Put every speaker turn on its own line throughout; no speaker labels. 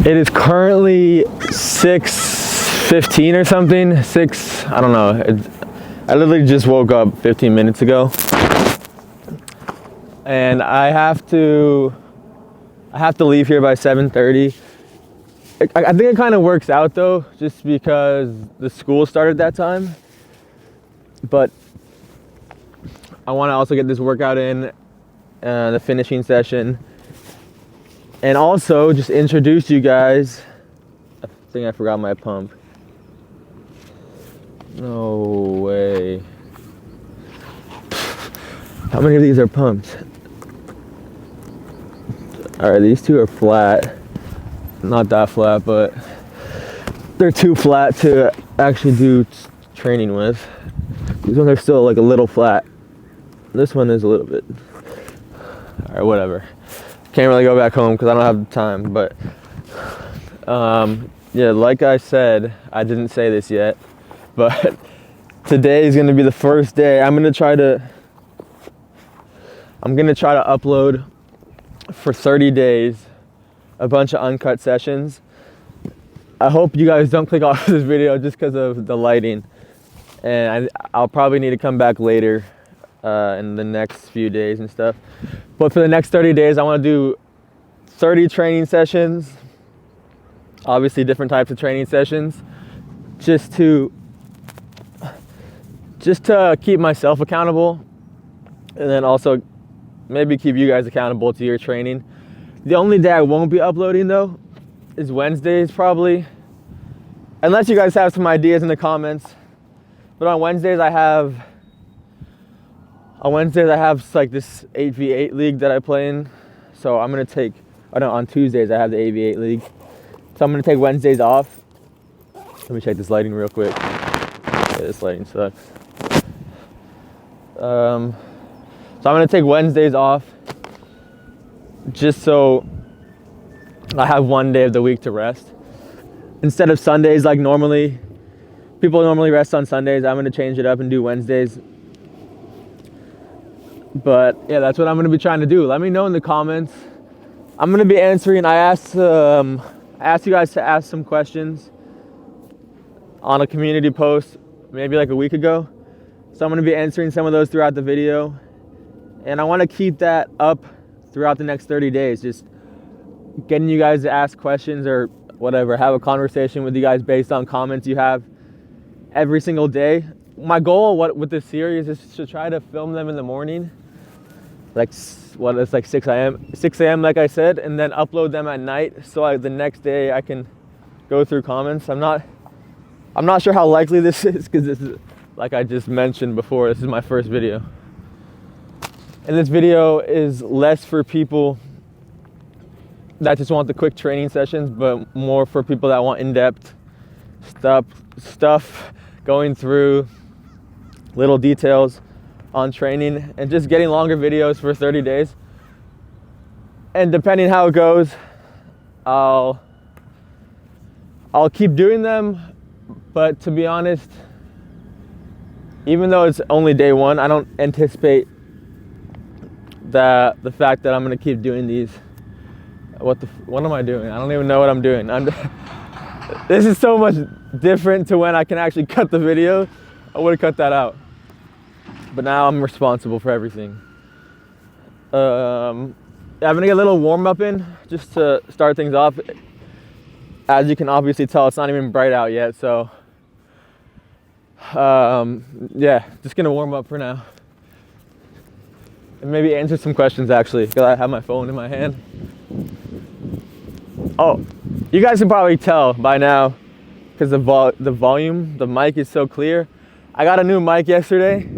It is currently 6:15 or something. I don't know. I literally just woke up 15 minutes ago. And I have to leave here by 7:30. I think it kind of works out though, just because the school started that time. But I want to also get this workout in, the finishing session. And also just introduce you guys. I think I forgot my pump. No way. How many of these are pumped? Alright, these two are flat. Not that flat, but they're too flat to actually do training with. These ones are still like a little flat. This one is a little bit. Alright, whatever. Can't really go back home because I don't have the time, but yeah, like I said, I didn't say this yet, but today is going to be the first day. I'm going to try to upload for 30 days a bunch of uncut sessions. I hope you guys don't click off this video just because of the lighting, and I'll probably need to come back later in the next few days and stuff. But for the next 30 days, I want to do 30 training sessions, obviously different types of training sessions, just to keep myself accountable, and then also maybe keep you guys accountable to your training. The only day I won't be uploading though is Wednesdays probably, unless you guys have some ideas in the comments. But on Wednesdays I have like this 8v8 league that I play in. So I'm gonna take, on Tuesdays I have the 8v8 league. So I'm gonna take Wednesdays off. Let me check this lighting real quick. Yeah, this lighting sucks. So I'm gonna take Wednesdays off just so I have one day of the week to rest. Instead of Sundays like normally, people normally rest on Sundays, I'm gonna change it up and do Wednesdays. But yeah, that's what I'm gonna be trying to do. Let me know in the comments. I'm gonna be answering, I asked you guys to ask some questions on a community post maybe like a week ago. So I'm gonna be answering some of those throughout the video. And I wanna keep that up throughout the next 30 days. Just getting you guys to ask questions or whatever, have a conversation with you guys based on comments you have every single day. My goal with this series is to try to film them in the morning, like it's like 6 a.m. like I said, and then upload them at night so the next day I can go through comments. I'm not sure how likely this is because this is, like I just mentioned before, this is my first video. And this video is less for people that just want the quick training sessions, but more for people that want in-depth stuff, going through little details on training and just getting longer videos for 30 days. And depending how it goes, I'll keep doing them. But to be honest, even though it's only day one, I don't anticipate the fact that I'm gonna keep doing these. What am I doing? I don't even know what I'm doing. This is so much different to when I can actually cut the video. I would have cut that out. But now I'm responsible for everything. I'm gonna get a little warm up in just to start things off. As you can obviously tell, it's not even bright out yet, so yeah, just gonna warm up for now. And maybe answer some questions actually, because I have my phone in my hand. Oh, you guys can probably tell by now because the volume, the mic is so clear. I got a new mic yesterday,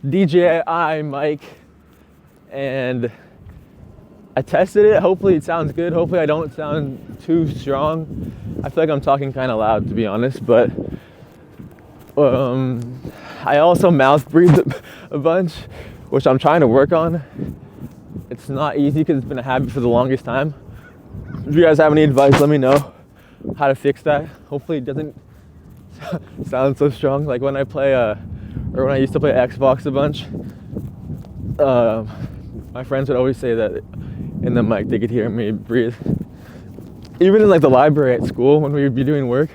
DJI mic, and I tested it. Hopefully it sounds good. Hopefully I don't sound too strong. I feel like I'm talking kind of loud, to be honest, but I also mouth breathed a bunch, which I'm trying to work on. It's not easy because it's been a habit for the longest time. If you guys have any advice, let me know how to fix that. Hopefully it doesn't sound so strong. Like when I play, or when I used to play Xbox a bunch, my friends would always say that in the mic they could hear me breathe. even in like the library at school when we would be doing work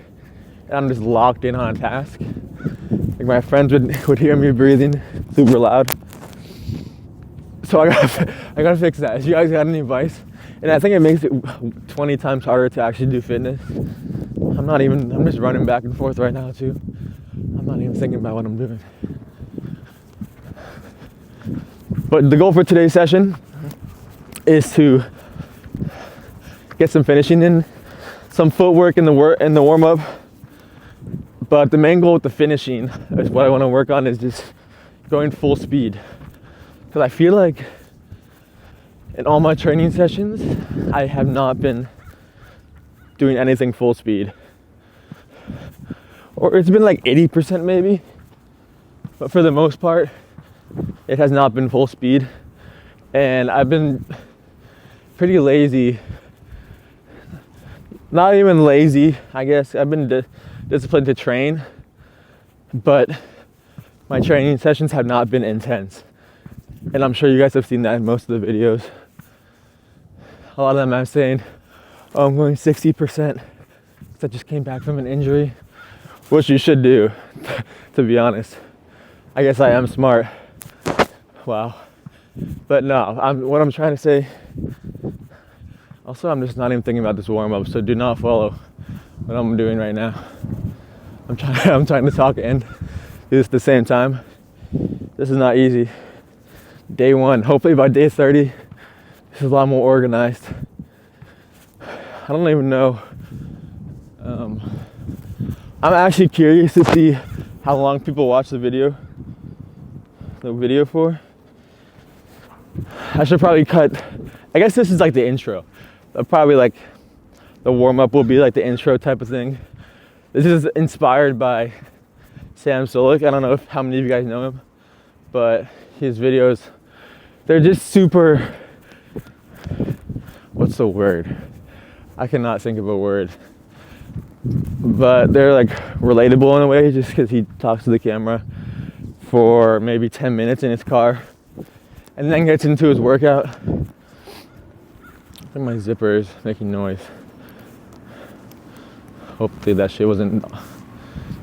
and I'm just locked in on a task, like my friends would hear me breathing super loud. So I gotta fix that. If you guys got any advice, and I think it makes it 20 times harder to actually do fitness. I'm just running back and forth right now too. I'm not even thinking about what I'm doing. But the goal for today's session is to get some finishing in, some footwork in the warm up. But the main goal with the finishing is what I want to work on is just going full speed. Because I feel like in all my training sessions, I have not been doing anything full speed. Or it's been like 80% maybe. But for the most part, it has not been full speed. And I've been pretty lazy. Not even lazy, I guess. I've been disciplined to train. But my training sessions have not been intense. And I'm sure you guys have seen that in most of the videos. A lot of them I'm saying, oh, I'm going 60% because I just came back from an injury, which you should do, to be honest. I guess I am smart. Wow. But no, what I'm trying to say, also I'm just not even thinking about this warm-up, so do not follow what I'm doing right now. I'm trying to talk and do this at the same time. This is not easy. Day 1, hopefully by day 30, this is a lot more organized. I don't even know. I'm actually curious to see how long people watch the video for. I should probably cut, I guess this is like the intro. Probably like the warm-up will be like the intro type of thing. This is inspired by Sam Solik. I don't know how many of you guys know him, but his videos, they're just super, what's the word? I cannot think of a word. But they're like relatable in a way, just because he talks to the camera for maybe 10 minutes in his car and then gets into his workout. I think my zipper is making noise. Hopefully that shit wasn't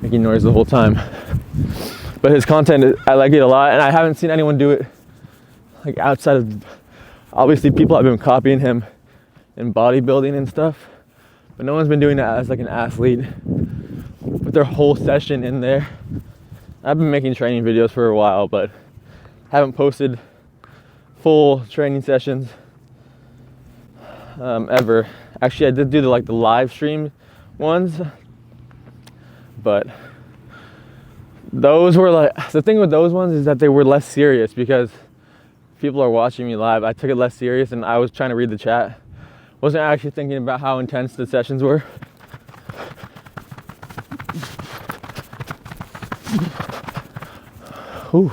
making noise the whole time. But his content, I like it a lot, and I haven't seen anyone do it like outside of, obviously people have been copying him in bodybuilding and stuff, but no one's been doing that as like an athlete with their whole session in there. I've been making training videos for a while, but haven't posted full training sessions ever. Actually, I did do the live stream ones, but those were like, the thing with those ones is that they were less serious because people are watching me live. I took it less serious and I was trying to read the chat. Wasn't actually thinking about how intense the sessions were. Ooh.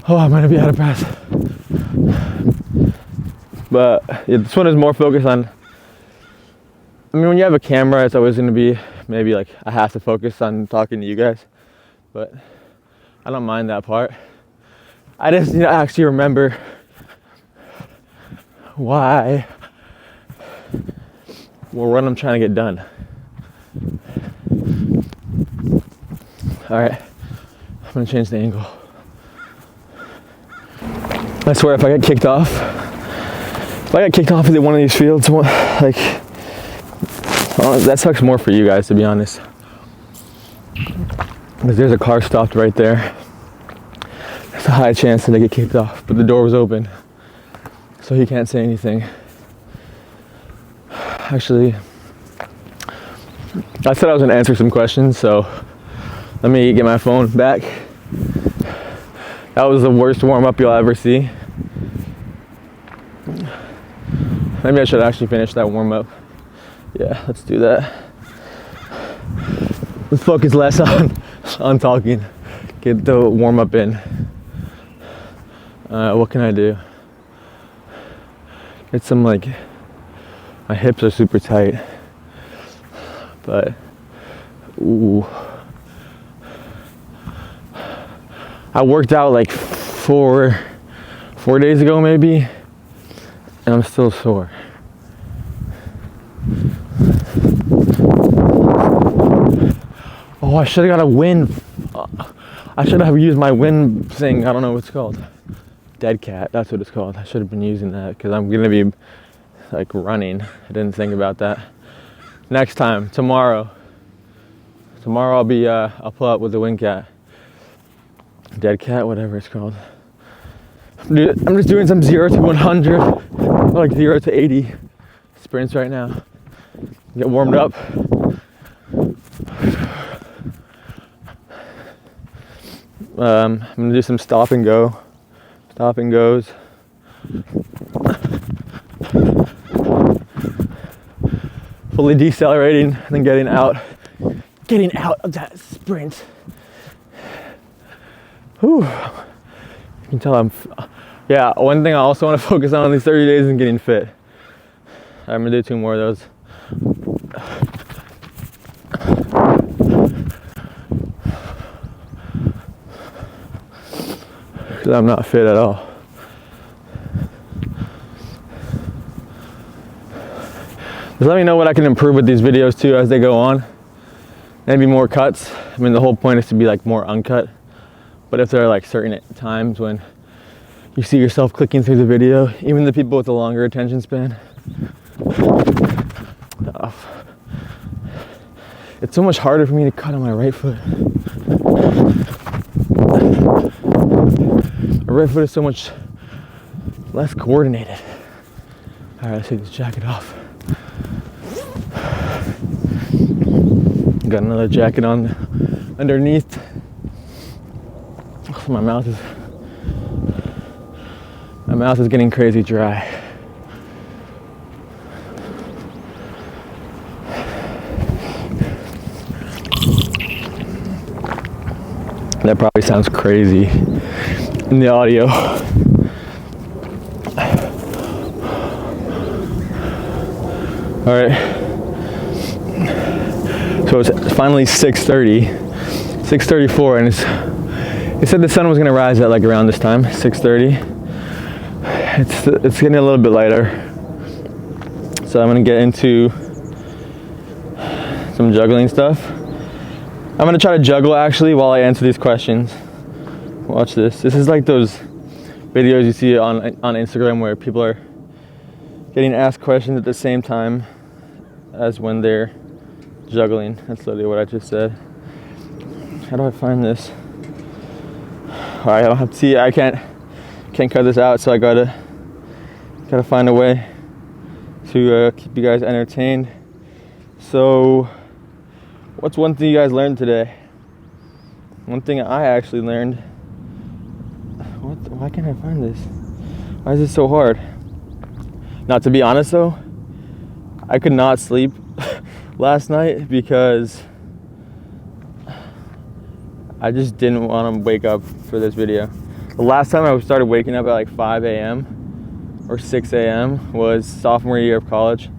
Oh, I'm gonna be out of breath. But yeah, this one is more focused on, I mean, when you have a camera, it's always gonna be maybe like I have to focus on talking to you guys, but I don't mind that part. I just need to actually remember why or what I'm trying to get done. All right, I'm gonna change the angle. I swear, if I get kicked off in one of these fields, like, that sucks more for you guys, to be honest. Because there's a car stopped right there. There's a high chance that I get kicked off, but the door was open, so he can't say anything. Actually, I said I was gonna answer some questions, so let me get my phone back. That was the worst warm-up you'll ever see. Maybe I should actually finish that warm-up. Yeah, let's do that. Let's focus less on talking. Get the warm-up in. What can I do? Get some, like, my hips are super tight. But, ooh. I worked out like four days ago maybe, and I'm still sore. Oh, I should have got a wind. I should have used my wind thing. I don't know what it's called. Dead cat, that's what it's called. I should have been using that because I'm gonna be like running. I didn't think about that. Next time, tomorrow I'll pull up with the wind cat. Dead cat, whatever it's called. Dude, I'm just doing some 0 to 100, like 0 to 80 sprints right now. Get warmed up. I'm gonna do some stop and goes. Fully decelerating and then getting out of that sprint. Whew. You can tell yeah, one thing I also want to focus on these 30 days is getting fit. I'm gonna do 2 more of those. Because I'm not fit at all. Just let me know what I can improve with these videos too as they go on. Maybe more cuts. I mean, the whole point is to be like more uncut. But if there are like certain times when you see yourself clicking through the video, even the people with the longer attention span, it's so much harder for me to cut on my right foot. My right foot is so much less coordinated. All right, let's take this jacket off. Got another jacket on underneath. My mouth is getting crazy dry. That probably sounds crazy in the audio. All right. So it's finally 6:34, and they said the sun was gonna rise at like around this time, 6:30. It's getting a little bit lighter, so I'm gonna get into some juggling stuff. I'm gonna try to juggle actually while I answer these questions. Watch this. This is like those videos you see on Instagram where people are getting asked questions at the same time as when they're juggling. That's literally what I just said. How do I find this? All right, I don't have to see. I can't cut this out, so I gotta find a way to keep you guys entertained. So, what's one thing you guys learned today? One thing I actually learned. Why can't I find this? Why is this so hard? Now, to be honest though, I could not sleep last night because I just didn't want to wake up for this video. The last time I started waking up at like 5 a.m. or 6 a.m. was sophomore year of college.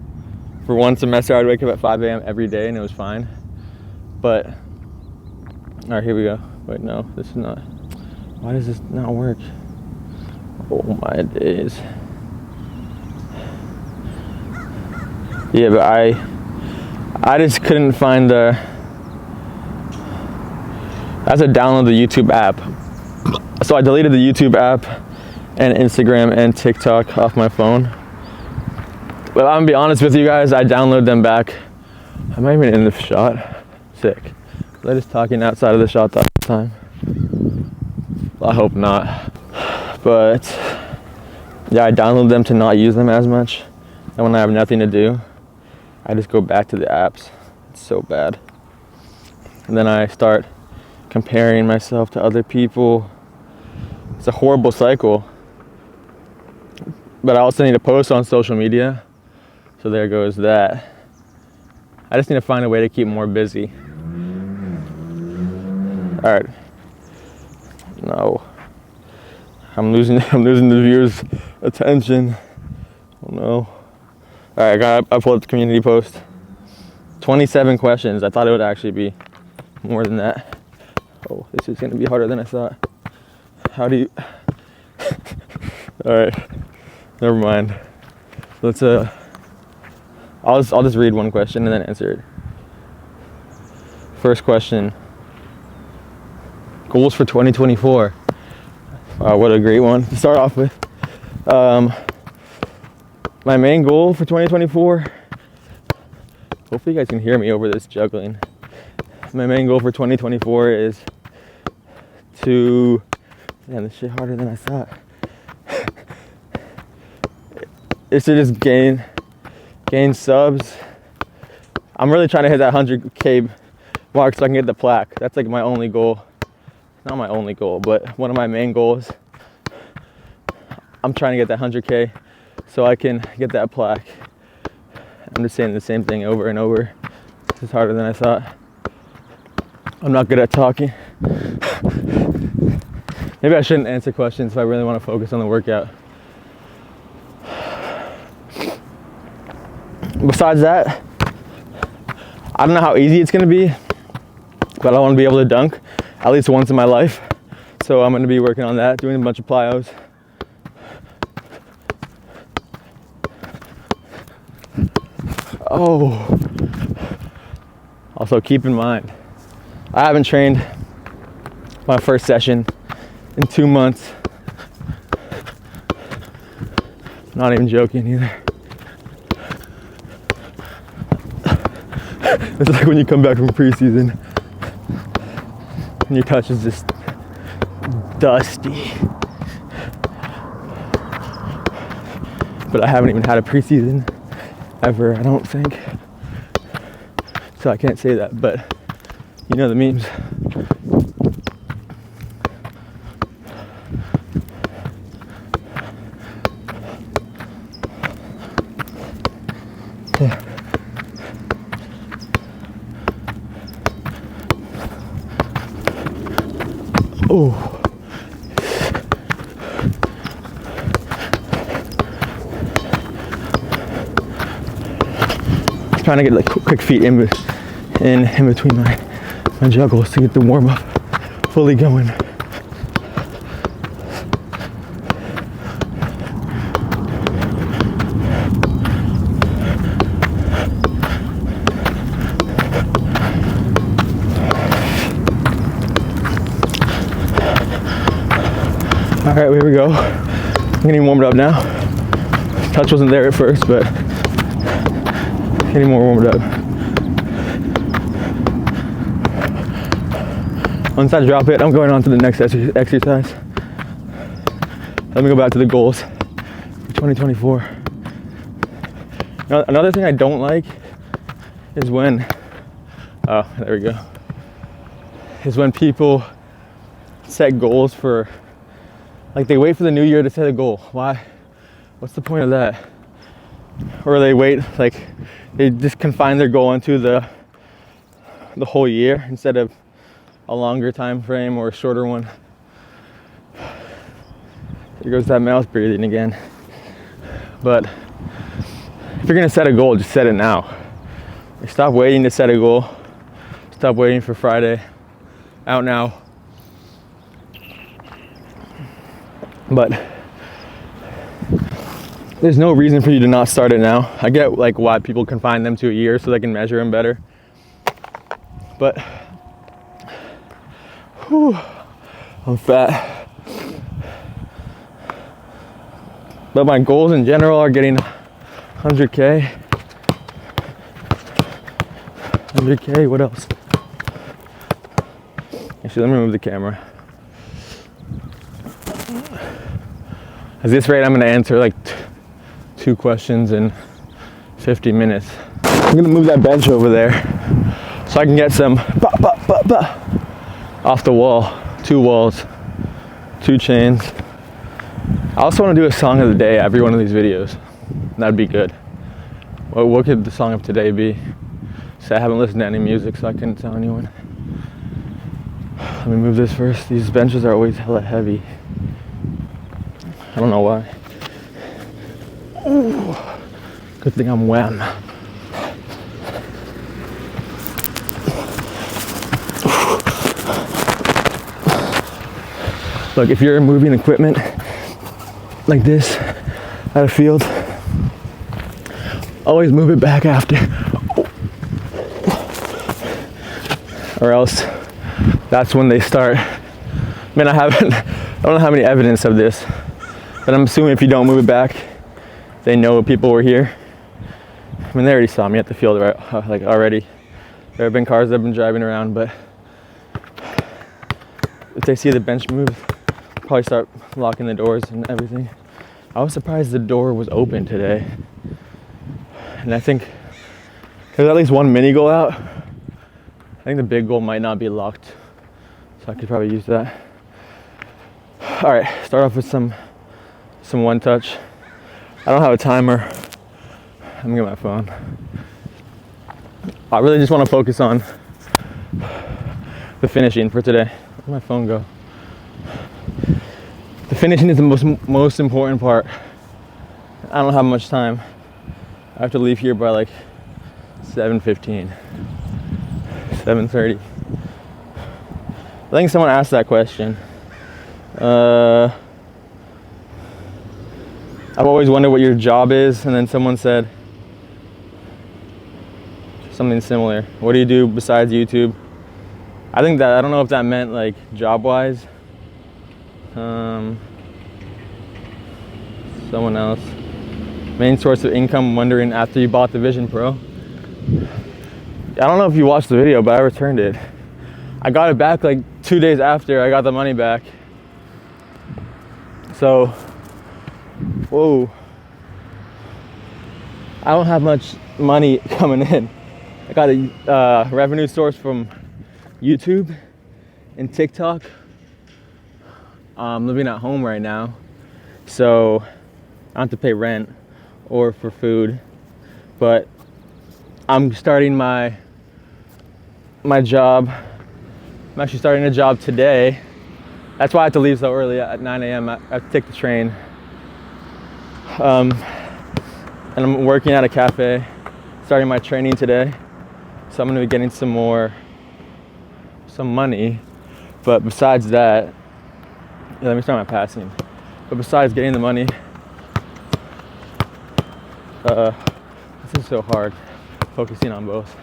For one semester, I'd wake up at 5 a.m. every day and it was fine. But, all right, here we go. Wait, no, this is not. Why does this not work? Oh my days. Yeah, but I just couldn't find the. I had to download the YouTube app. So I deleted the YouTube app and Instagram and TikTok off my phone. But I'm gonna be honest with you guys, I downloaded them back. Am I even in the shot? Sick. Was I just talking outside of the shot the whole time? I hope not. But yeah, I downloaded them to not use them as much. And when I have nothing to do, I just go back to the apps. It's so bad. And then I start comparing myself to other people. It's a horrible cycle. But I also need to post on social media. So there goes that. I just need to find a way to keep more busy. All right. No. I'm losing the viewers' attention. Oh no. All right, I pulled up the community post. 27 questions. I thought it would actually be more than that. Oh, this is gonna be harder than I thought. How do you? All right, never mind. Let's. I'll just read one question and then answer it. First question. Goals for 2024. What a great one to start off with. My main goal for 2024, hopefully you guys can hear me over this juggling. My main goal for 2024 is to, man, this shit harder than I thought. Is to just gain subs. I'm really trying to hit that 100K mark so I can get the plaque. That's like my only goal. Not my only goal, but one of my main goals. I'm trying to get that 100K so I can get that plaque. I'm just saying the same thing over and over. This is harder than I thought. I'm not good at talking. Maybe I shouldn't answer questions if I really want to focus on the workout. Besides that, I don't know how easy it's going to be, but I want to be able to dunk at least once in my life. So I'm going to be working on that, doing a bunch of plyos. Oh. Also keep in mind, I haven't trained my first session in 2 months. Not even joking either. It's like when you come back from preseason and your touch is just dusty. But I haven't even had a preseason ever, I don't think. So I can't say that, but you know the memes. Yeah. Oh. Trying to get like quick feet in between my juggles to get the warm up fully going. All right, here we go. I'm getting warmed up now. Touch wasn't there at first, but getting more warmed up. Once I drop it, I'm going on to the next exercise. Let me go back to the goals for 2024. Now, another thing I don't like is when, oh, there we go, is when people set goals for, like they wait for the new year to set a goal. Why? What's the point of that? Or they wait, like they just confine their goal into the whole year instead of a longer time frame or a shorter one. Here goes that mouth breathing again. But if you're gonna set a goal, just set it now. Stop waiting to set a goal. Stop waiting for Friday. Out now. But there's no reason for you to not start it now. I get like why people confine them to a year so they can measure them better. But whew, I'm fat. But my goals in general are getting 100K. 100K, what else? Actually, let me move the camera. At this rate, I'm gonna answer like 2 questions in 50 minutes. I'm gonna move that bench over there so I can get some off the wall. 2 walls, 2 chains. I also want to do a song of the day every one of these videos. That'd be good. What could the song of today be? So I haven't listened to any music, so I couldn't tell anyone. Let me move this first. These benches are always hella heavy. I don't know why. Ooh, good thing I'm wham. Look, if you're moving equipment like this at a field, Always move it back after. Or else that's when they start. Man, I don't have any evidence of this, but I'm assuming if you don't move it back, they know people were here. I mean, they already saw me at the field, right? Like already. There have been cars that have been driving around, but if they see the bench move, probably start locking the doors and everything. I was surprised the door was open today. And I think there's at least one mini goal out. I think the big goal might not be locked, so I could probably use that. All right, start off with some one touch. I don't have a timer. I'm gonna get my phone. I really just want to focus on the finishing for today. Where'd my phone go? The finishing is the most important part. I don't have much time. I have to leave here by like 7:15, 7:30. I think someone asked that question. I've always wondered what your job is, and then someone said something similar. What do you do besides YouTube? I think that, I don't know if that meant like job-wise. Someone else. Main source of income, wondering after you bought the Vision Pro. I don't know if you watched the video, but I returned it. I got it back like 2 days after I got the money back. So, whoa. I don't have much money coming in. I got a revenue source from YouTube and TikTok. I'm living at home right now, so I don't have to pay rent or for food, but I'm starting my job. I'm actually starting a job today. That's why I have to leave so early at 9 a.m. I have to take the train. And I'm working at a cafe, starting my training today. So I'm gonna be getting some money. But besides that, let me start my passing. But besides getting the money, this is so hard, focusing on both.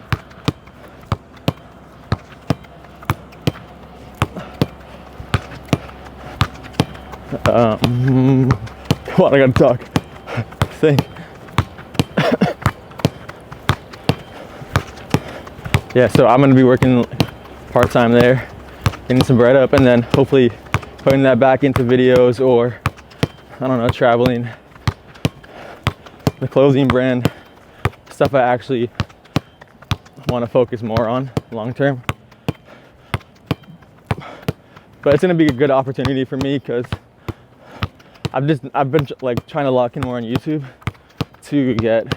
Come on, I gotta talk. Think. Yeah, so I'm gonna be working part-time there, getting some bread up, and then hopefully putting that back into videos or, I don't know, traveling. The clothing brand, stuff I actually want to focus more on long-term. But it's gonna be a good opportunity for me because I've been like trying to lock in more on YouTube to get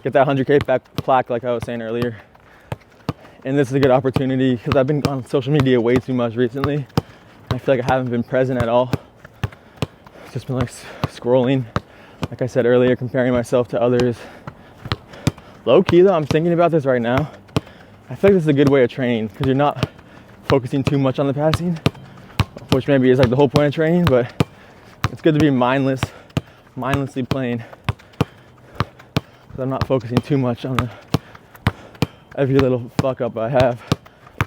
that 100K plaque like I was saying earlier. And this is a good opportunity because I've been on social media way too much recently. I feel like I haven't been present at all. It's just been like scrolling, like I said earlier, comparing myself to others. Low key though, I'm thinking about this right now. I feel like this is a good way of training because you're not focusing too much on the passing, which maybe is like the whole point of training, but it's good to be mindlessly playing. Because I'm not focusing too much on every little fuck up I have.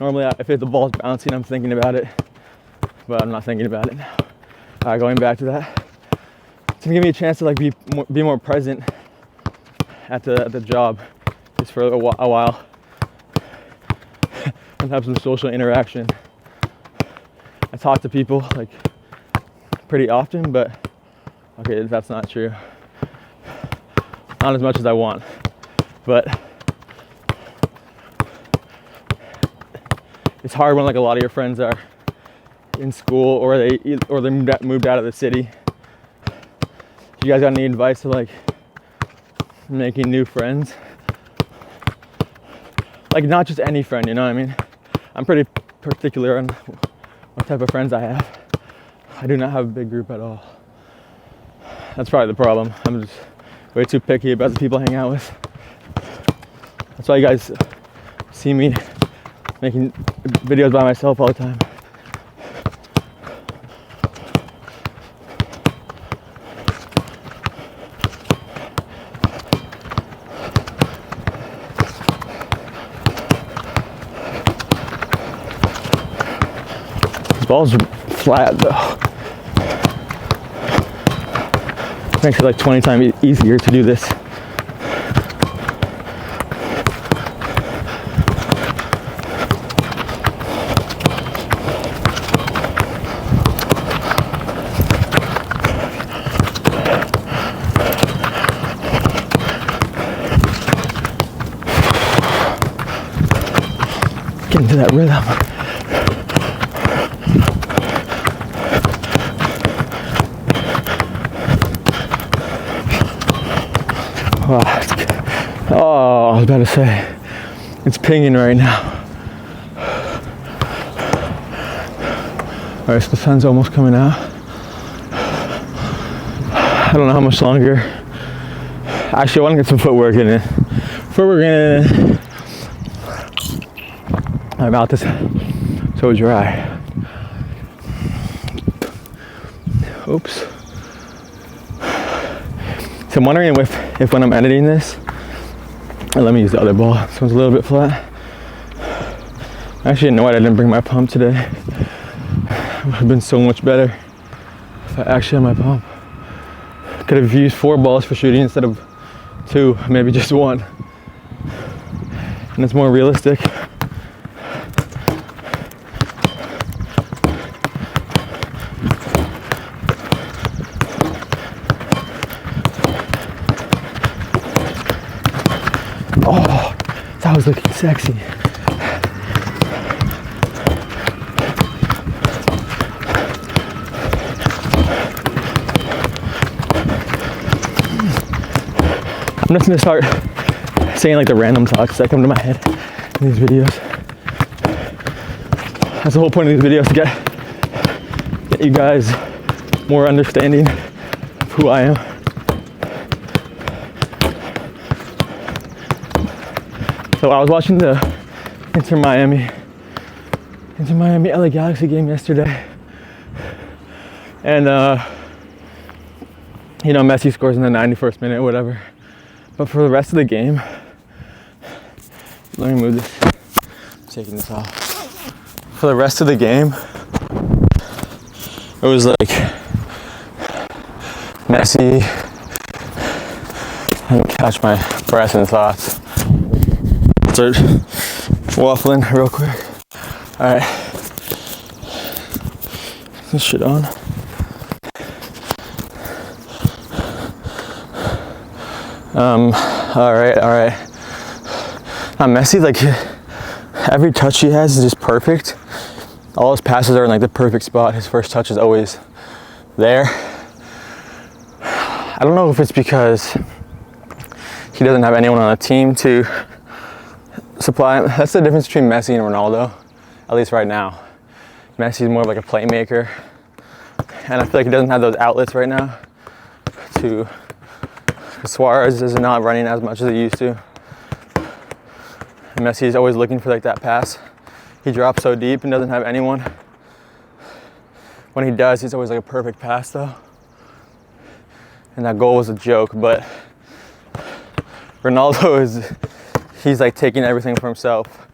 Normally, if the ball's bouncing, I'm thinking about it, but I'm not thinking about it now. Going back to that, it's gonna give me a chance to like be more present at the job, just for a while, and have some social interaction. I talk to people like pretty often, but okay, that's not true. Not as much as I want, but it's hard when like a lot of your friends are in school or they moved out of the city. You guys got any advice to like making new friends? Like not just any friend, you know what I mean? I'm pretty particular on what type of friends I have. I do not have a big group at all. That's probably the problem. I'm just way too picky about the people I hang out with. That's why you guys see me making videos by myself all the time. ball's flat though. Makes it like 20 times easier to do this. Get into that rhythm. Oh, I was about to say, it's pinging right now. All right, so the sun's almost coming out. I don't know how much longer. Actually, I want to get some footwork in it. My mouth is so dry. Oops. So I'm wondering if when I'm editing this, let me use the other ball. This one's a little bit flat. I actually didn't know why I didn't bring my pump today. It would have been so much better if I actually had my pump. Could have used 4 balls for shooting instead of 2, maybe just 1. And it's more realistic. Oh, that was looking sexy. I'm just gonna start saying like the random thoughts that come to my head in these videos. That's the whole point of these videos, to get you guys more understanding of who I am. So I was watching the Inter Miami LA Galaxy game yesterday, and you know, Messi scores in the 91st minute or whatever. But for the rest of the game, let me move this. I'm taking this off. For the rest of the game, it was like Messi. Let me catch my breath and thoughts. Start waffling real quick. All right, this shit on. All right. Messi, like, every touch he has is just perfect. All his passes are in like the perfect spot. His first touch is always there. I don't know if it's because he doesn't have anyone on the team to supply him. That's the difference between Messi and Ronaldo, at least right now. Messi's more of like a playmaker, and I feel like he doesn't have those outlets right now. Suarez is not running as much as he used to. And Messi is always looking for like that pass. He drops so deep and doesn't have anyone. When he does, he's always like a perfect pass though. And that goal was a joke, but Ronaldo he's like taking everything for himself,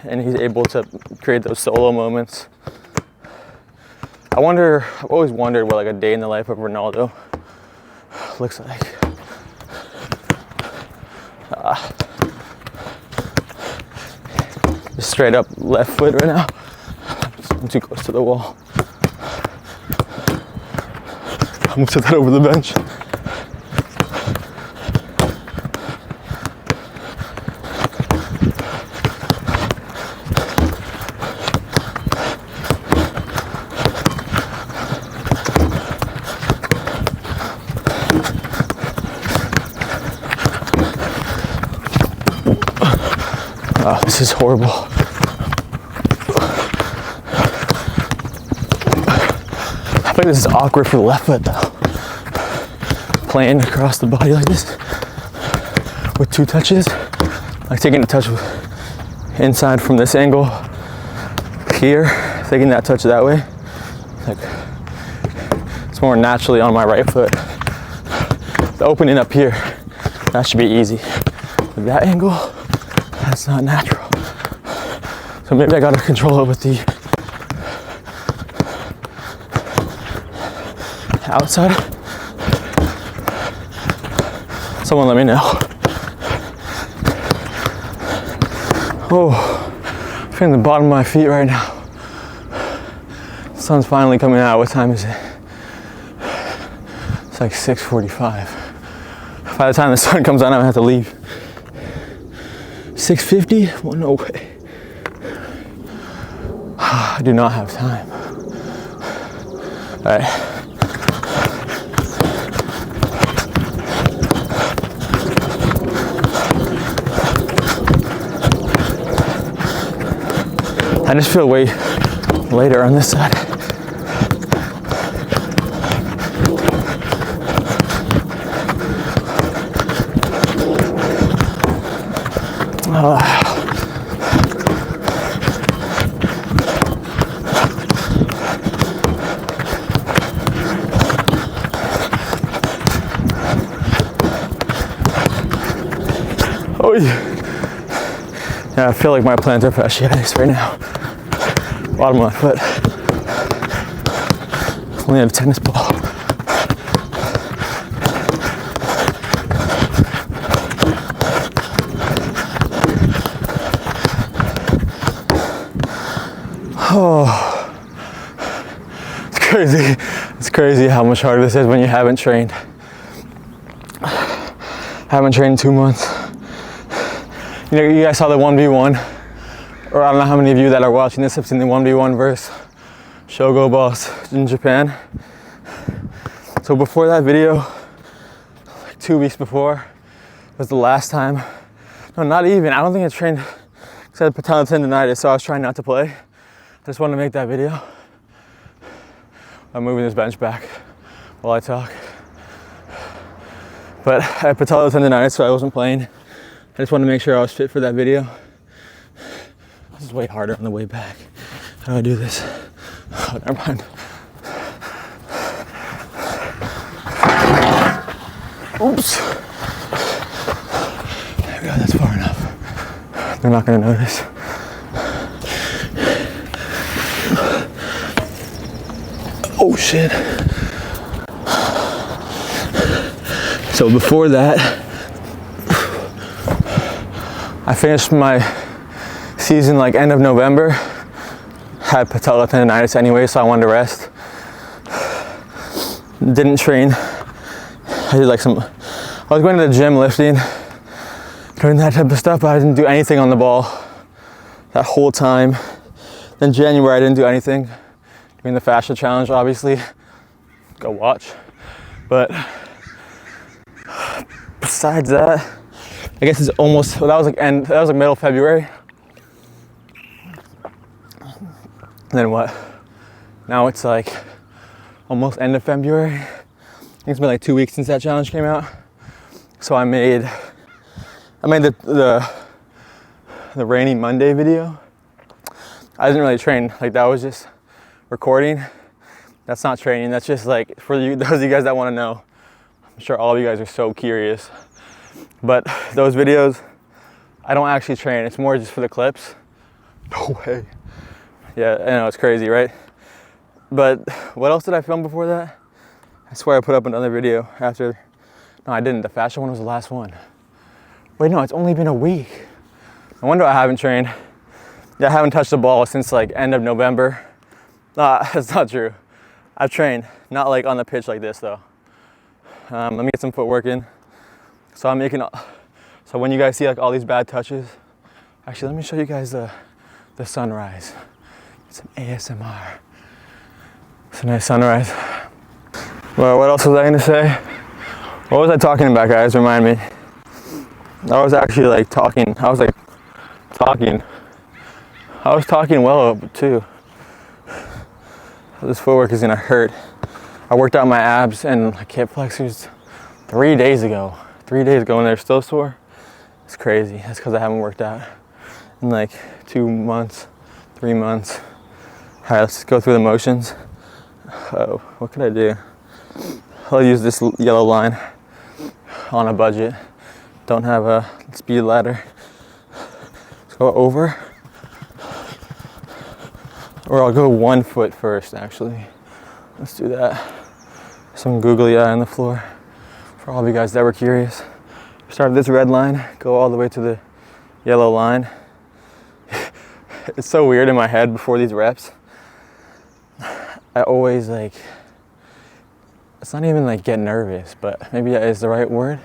and he's able to create those solo moments. I've always wondered what like a day in the life of Ronaldo looks like. Just straight up left foot right now. I'm too close to the wall. I'm gonna set that over the bench. Oh, this is horrible. I think this is awkward for the left foot though. Playing across the body like this with 2 touches. Like taking a touch inside from this angle here, taking that touch that way. Like, it's more naturally on my right foot. The opening up here, that should be easy. With that angle, that's not natural. So maybe I gotta control it with
outside. Someone let me know. Oh, I'm feeling the bottom of my feet right now. The sun's finally coming out. What time is it? It's like 6:45. By the time the sun comes out, I'm gonna have to leave. 6:50? Well, no way. I do not have time. All right. I just feel way later on this side. Oh yeah, I feel like my plantar fasciitis right now. Bottom of my foot. Only had a tennis ball. Oh, it's crazy. It's crazy how much harder this is when you haven't trained. Haven't trained in 2 months. You know, you guys saw the 1v1, or I don't know how many of you that are watching this have seen the 1v1 versus Shogo Boss in Japan. So before that video, like 2 weeks before, was the last time. No, not even. I don't think I trained because I had patellar tendonitis, so I was trying not to play. I just wanted to make that video. I'm moving this bench back while I talk. But I had patellar tendonitis, so I wasn't playing. I just wanted to make sure I was fit for that video. This is way harder on the way back. How do I do this? Oh, never mind. Oops. There we go, that's far enough. They're not gonna notice. Oh shit. So before that, I finished my season like end of November. Had patellar tendonitis anyway, so I wanted to rest. Didn't train. I did like I was going to the gym lifting, doing that type of stuff, but I didn't do anything on the ball that whole time. Then January, I didn't do anything. Doing the fascia challenge, obviously. Go watch. But besides that, I guess it's almost, well, that was like middle of February. And then what? Now it's like almost end of February. I think it's been like 2 weeks since that challenge came out. So I made the rainy Monday video. I didn't really train, like that was just recording. That's not training, that's just like for you, those of you guys that want to know. I'm sure all of you guys are so curious. But those videos, I don't actually train. It's more just for the clips. No way. Yeah, I know, it's crazy, right? But what else did I film before that? I swear I put up another video after. No, I didn't. The fascia one was the last one. Wait, no, it's only been a week. No wonder I haven't trained. Yeah, I haven't touched the ball since like end of November. Nah, that's not true. I've trained, not like on the pitch like this though. Let me get some footwork in. So so when you guys see like all these bad touches, actually let me show you guys the sunrise. It's some ASMR. It's a nice sunrise. Well, what else was I gonna say? What was I talking about, guys? Remind me. I was actually like talking. I was talking well too. This footwork is gonna hurt. I worked out my abs and my hip flexors 3 days ago. 3 days ago and they're still sore. It's crazy. That's because I haven't worked out in like 2 months, 3 months. All right, let's go through the motions. Oh, what could I do? I'll use this yellow line on a budget. Don't have a speed ladder. Let's go over. Or I'll go 1 foot first, actually. Let's do that. some googly eye on the floor for all of you guys that were curious. Start at this red line, go all the way to the yellow line. It's so weird in my head before these reps. I always like, it's not even like get nervous, but maybe that is the right word.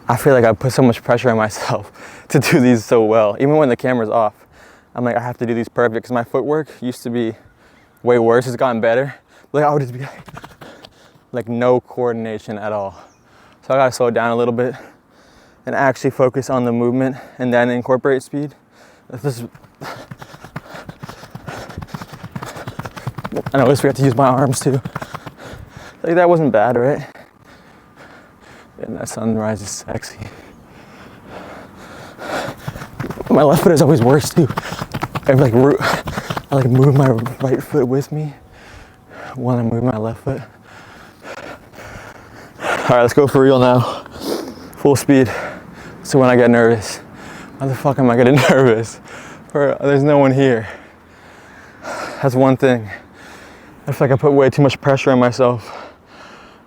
I feel like I put so much pressure on myself to do these so well. Even when the camera's off, I'm like, I have to do these perfect, because my footwork used to be way worse. It's gotten better. Like I would just be like no coordination at all. So I gotta slow down a little bit and actually focus on the movement and then incorporate speed. This is, I always forget to use my arms too. Like that wasn't bad, right? And that sunrise is sexy. My left foot is always worse too. I like move my right foot with me while I move my left foot. All right, let's go for real now. Full speed. So when I get nervous, why the fuck am I getting nervous? There's no one here. That's one thing. I feel like I put way too much pressure on myself.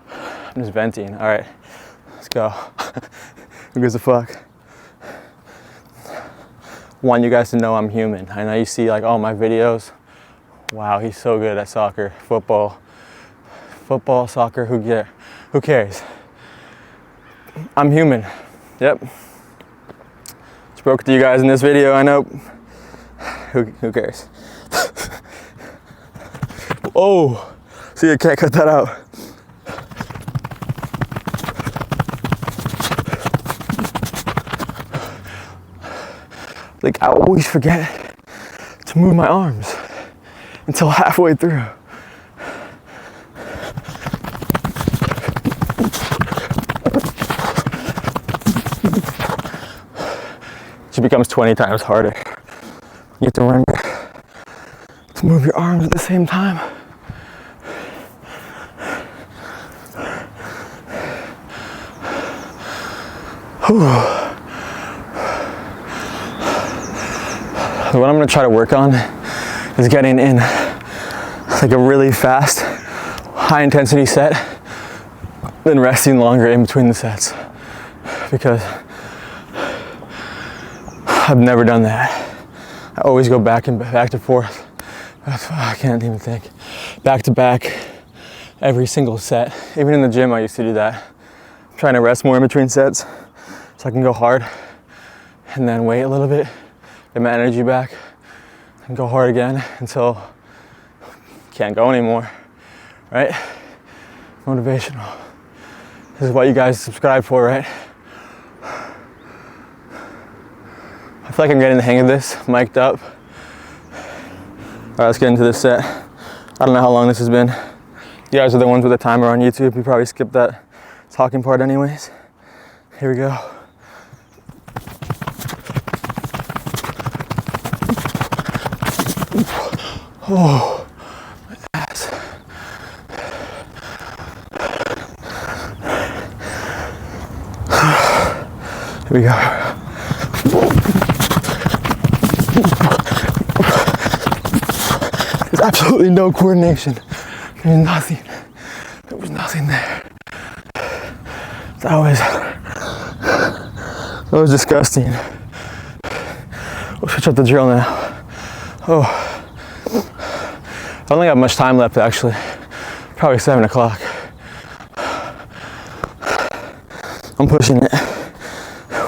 I'm just venting. All right, let's go. Who gives a fuck? Want you guys to know I'm human. I know you see like all my videos. Wow, he's so good at soccer, football, soccer, who cares? I'm human. Yep. Spoke to you guys in this video, I know. Who cares? Oh, see, I can't cut that out. Like I always forget to move my arms until halfway through. It becomes 20 times harder. You have to remember to move your arms at the same time. Whew. So what I'm gonna try to work on is getting in like a really fast, high intensity set, then resting longer in between the sets, because I've never done that. I always go back to forth. I can't even think. Back to back every single set. Even in the gym I used to do that. I'm trying to rest more in between sets so I can go hard and then wait a little bit, get my energy back, and go hard again until can't go anymore, right? Motivational. This is what you guys subscribe for, right? I feel like I'm getting the hang of this, mic'd up. All right, let's get into this set. I don't know how long this has been. You guys are the ones with the timer on YouTube. You probably skipped that talking part anyways. Here we go. Oh, my ass. Here we go. There's absolutely no coordination. There's nothing. There was nothing there. That was disgusting. We'll switch up the drill now. Oh. I don't think I have much time left actually. Probably 7 o'clock. I'm pushing it.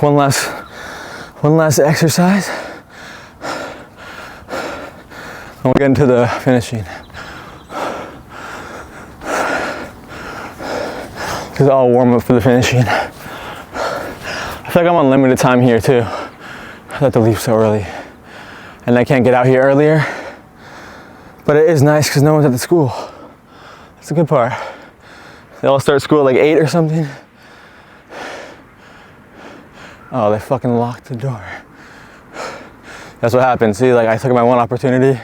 One last exercise. And we'll get into the finishing. This is all warm up for the finishing. I feel like I'm on limited time here too. I have to leave so early. And I can't get out here earlier. But it is nice because no one's at the school. That's the good part. They all start school at like 8 or something. Oh, they fucking locked the door. That's what happened. See, like I took my one opportunity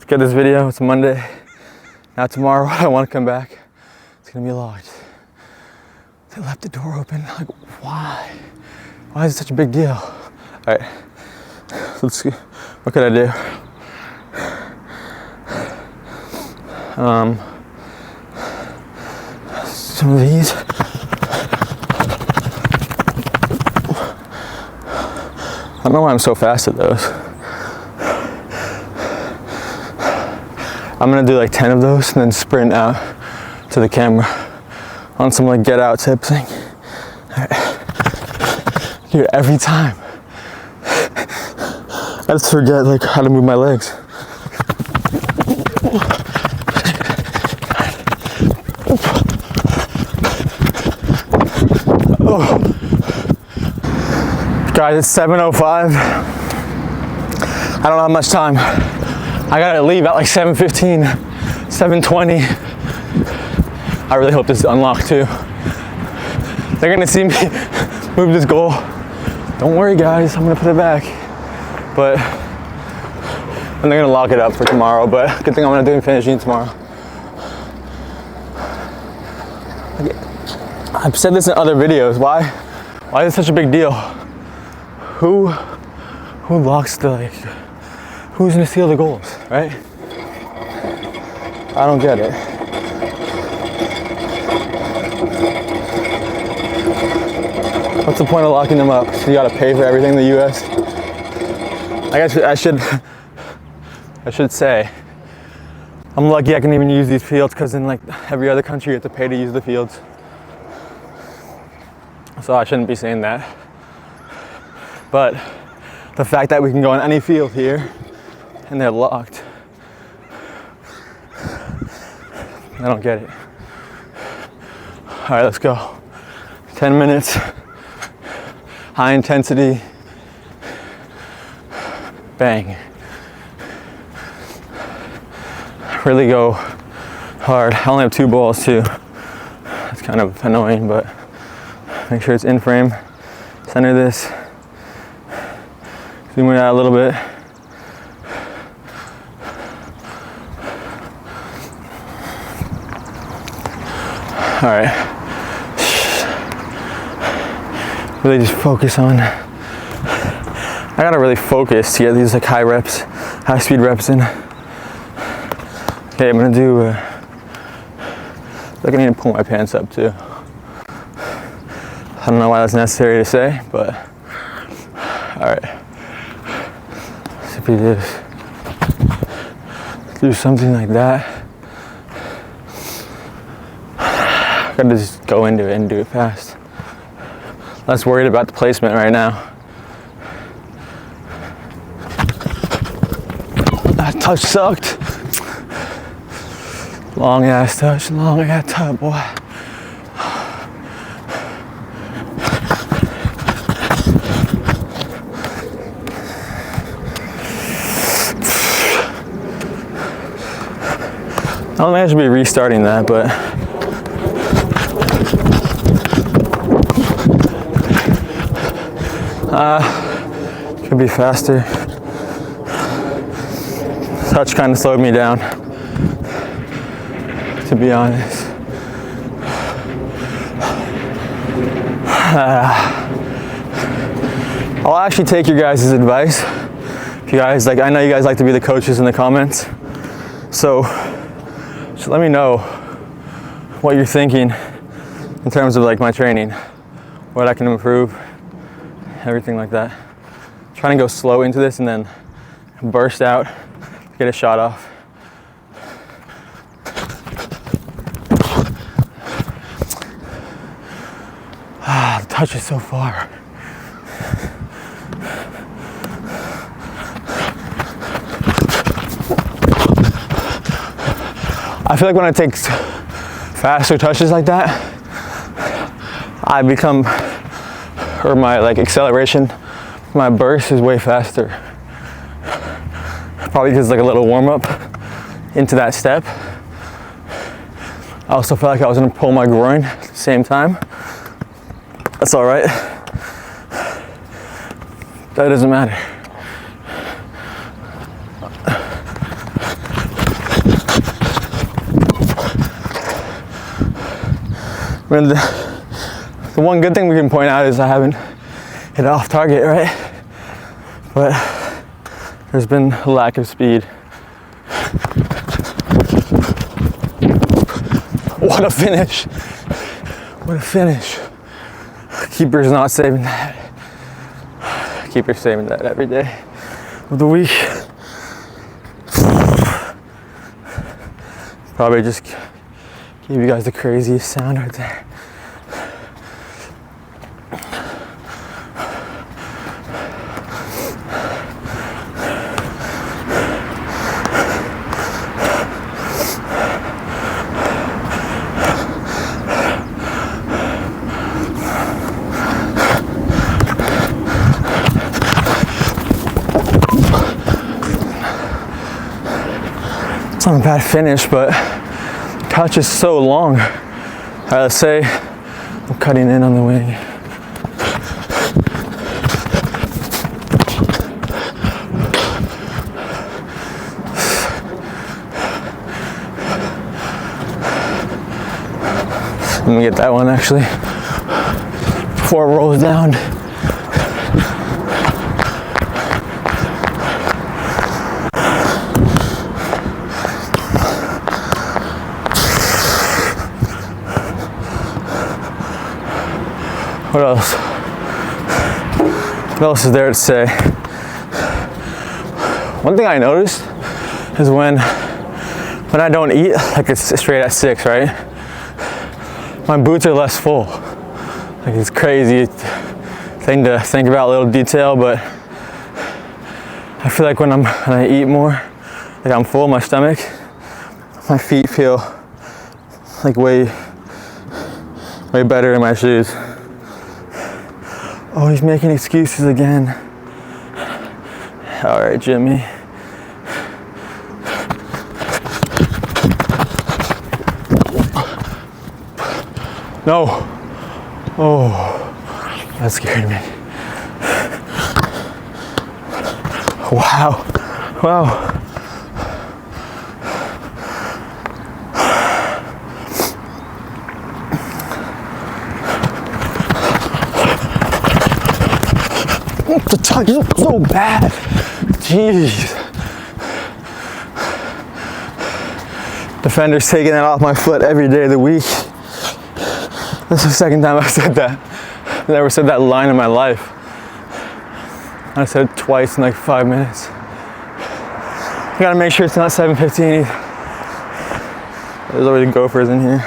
to get this video. It's Monday. Now tomorrow I want to come back. It's gonna be locked. They left the door open. Like, why? Why is it such a big deal? All right, let's see. What could I do? some of these. I don't know why I'm so fast at those. I'm gonna do like 10 of those and then sprint out to the camera on some like get out type thing. All right. Dude, every time. I just forget like how to move my legs. Oh. Guys, it's 7:05. I don't have much time. I gotta leave at like 7:15, 7:20. I really hope this is unlocked too. They're gonna see me move this goal. Don't worry guys, I'm gonna put it back. But, and they're gonna lock it up for tomorrow, but good thing I'm gonna do finishing tomorrow. I've said this in other videos, why is it such a big deal? Who locks the, like, who's gonna steal the goals, right? I don't get it. What's the point of locking them up? So you gotta pay for everything in the US? I guess I should say, I'm lucky I can even use these fields because in like every other country you have to pay to use the fields. So I shouldn't be saying that. But the fact that we can go on any field here and they're locked, I don't get it. All right, let's go. 10 minutes, high intensity, bang. Really go hard. I only have 2 balls too. It's kind of annoying, but make sure it's in frame. Center this. Zoom it out a little bit. All right. Really just focus on. I gotta really focus to get these like high speed reps in. Okay, I'm gonna do. I need to pull my pants up too. I don't know why that's necessary to say, but all right. So if we just do something like that, I gotta just go into it and do it fast. Less worried about the placement right now. That touch sucked. Long ass touch, boy. I don't think I should be restarting that, but could be faster. Touch kind of slowed me down, to be honest. I'll actually take your guys' advice. If you guys like, I know you guys like to be the coaches in the comments, so just let me know what you're thinking in terms of like my training, what I can improve, everything like that. Trying to go slow into this and then burst out, get a shot off. The touch is so far. I feel like when I take faster touches like that, I become, or my like acceleration, my burst is way faster. Probably because like a little warm up into that step. I also felt like I was gonna pull my groin at the same time. That's all right. That doesn't matter. And the one good thing we can point out is I haven't hit off target, right? But there's been a lack of speed. What a finish. What a finish. Keeper's not saving that. Keeper's saving that every day of the week. Probably just gave you guys the craziest sound right there. It's not a bad finish, but touch is so long. Let's say I'm cutting in on the wing. Let me get that one actually before it rolls down. What else? What else is there to say? One thing I noticed is when I don't eat, like it's straight at 6, right? My boots are less full. Like it's crazy thing to think about, little detail, but I feel like when I eat more, like I'm full in my stomach, my feet feel like way better in my shoes. Oh, he's making excuses again. All right, Jimmy. No. Oh, that scared me. Wow. Wow. The touch is so bad. Jeez. Defender's taking that off my foot every day of the week. This is the second time I've said that. I've never said that line in my life. I said it twice in like 5 minutes. I gotta make sure it's not 7:15 either. There's already gophers in here.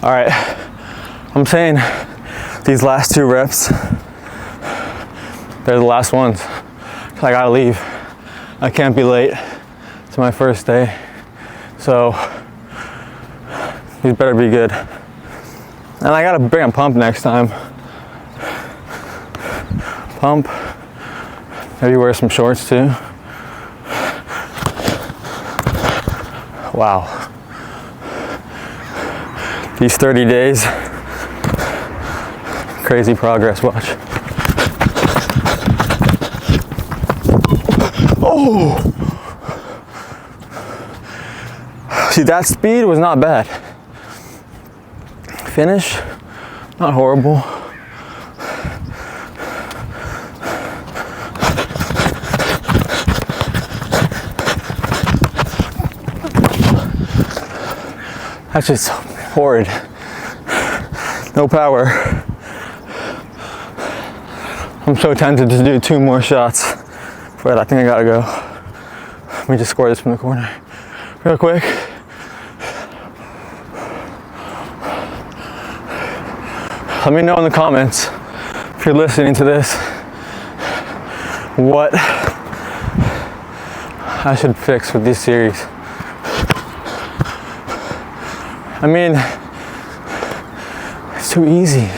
All right, I'm saying these last 2 reps, they're the last ones. I gotta leave. I can't be late to my first day. So these better be good. And I gotta bring a pump next time. Pump, maybe wear some shorts too. Wow. These 30 days, crazy progress, watch. Oh! See, that speed was not bad. Finish, not horrible. That's just horrid. No power. I'm so tempted to do 2 more shots, but I think I gotta go. Let me just score this from the corner real quick. Let me know in the comments, if you're listening to this, what I should fix with this series. I mean, it's too easy.